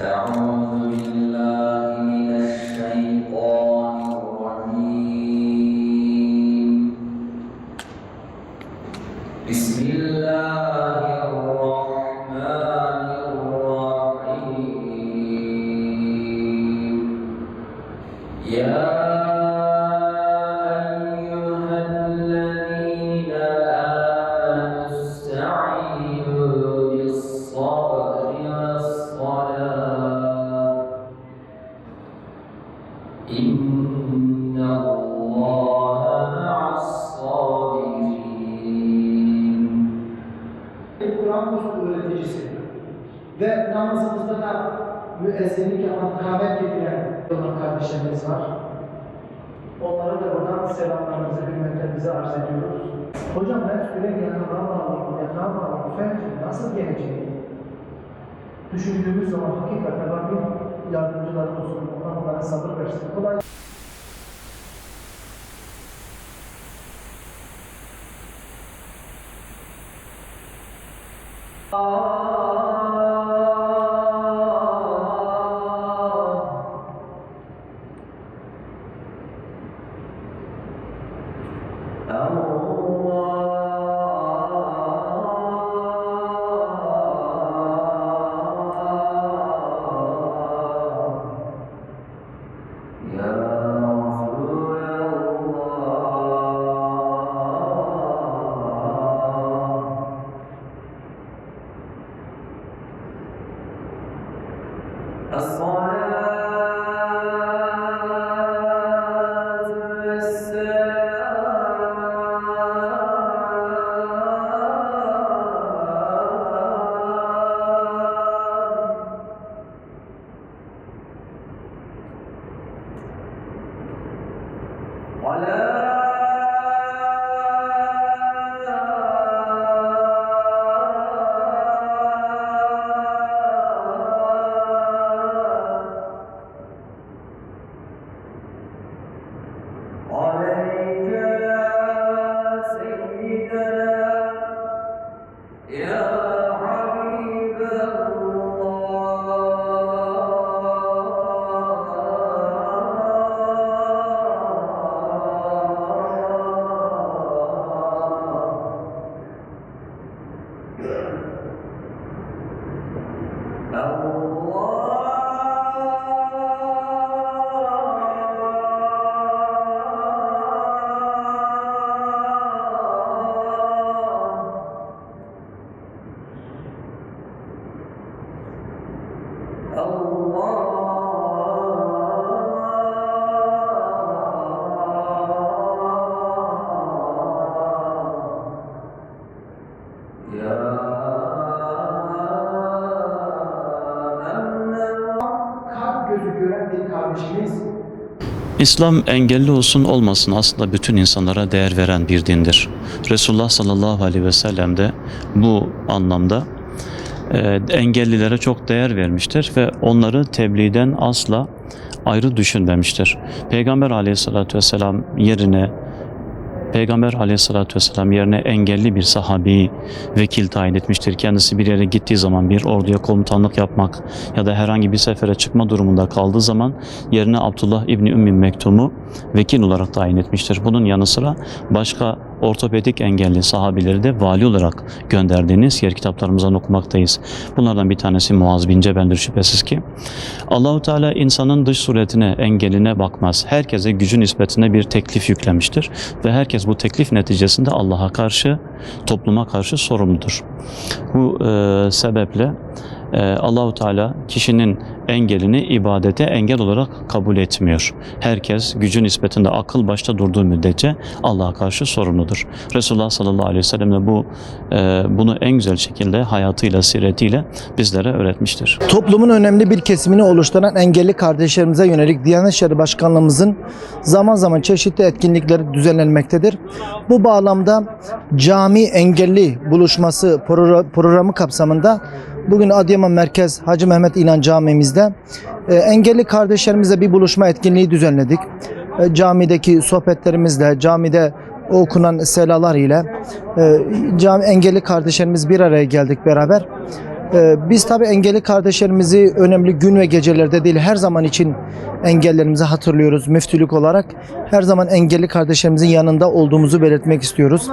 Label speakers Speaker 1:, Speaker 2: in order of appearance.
Speaker 1: أعوذ بالله من الشيطان الرجيم. بسم الله الرحمن الرحيم. يا أيها الذين آمنوا استعينوا بالصبر والصلاة إن الله مع الصابرين.
Speaker 2: Kur'an kursu öğreticisi ve namazımızda da müezzinlik yapan, kahve getiren olan kardeşlerimiz var. Onlara da buradan selamlarımızı, hürmetlerimizi arz ediyoruz. Hocam ben sürekli yatağa bağlı, felç nasıl geleceğim? Düşündüğümüz zaman hakikaten Rabbim yardımcıları olsun, Allah onlara sabır versin. Kolay.
Speaker 3: İslam engelli olsun olmasın aslında bütün insanlara değer veren bir dindir. Resulullah sallallahu aleyhi ve sellem de bu anlamda engellilere çok değer vermiştir ve onları tebliğden asla ayrı düşünmemiştir. Peygamber aleyhissalatü vesselam yerine engelli bir sahabeyi vekil tayin etmiştir. Kendisi bir yere gittiği zaman, bir orduya komutanlık yapmak ya da herhangi bir sefere çıkma durumunda kaldığı zaman yerine Abdullah İbni Ümmü Mektum'u vekil olarak tayin etmiştir. Bunun yanı sıra başka ortopedik engelli sahabileri de vali olarak gönderdiğini siyer kitaplarımızdan okumaktayız. Bunlardan bir tanesi Muaz bin Cebel'dir şüphesiz ki. Allahu Teala insanın dış suretine, engeline bakmaz. Herkese gücü nispetine bir teklif yüklemiştir ve herkes bu teklif neticesinde Allah'a karşı, topluma karşı sorumludur. Bu sebeple Allahu Teala kişinin engelini ibadete engel olarak kabul etmiyor. Herkes gücü nispetinde akıl başta durduğu müddetçe Allah'a karşı sorumludur. Resulullah sallallahu aleyhi ve sellem de bunu en güzel şekilde hayatıyla, siretiyle bizlere öğretmiştir.
Speaker 2: Toplumun önemli bir kesimini oluşturan engelli kardeşlerimize yönelik Diyanet İşleri Başkanlığımızın zaman zaman çeşitli etkinlikleri düzenlenmektedir. Bu bağlamda cami engelli buluşması programı kapsamında bugün Adıyaman Merkez Hacı Mehmet İnan Camimizde engelli kardeşlerimizle bir buluşma etkinliği düzenledik. Camideki sohbetlerimizle, camide okunan selalar ile engelli kardeşlerimiz bir araya geldik beraber. Biz tabii engelli kardeşlerimizi önemli gün ve gecelerde değil, her zaman için engellerimizi hatırlıyoruz müftülük olarak. Her zaman engelli kardeşlerimizin yanında olduğumuzu belirtmek istiyoruz.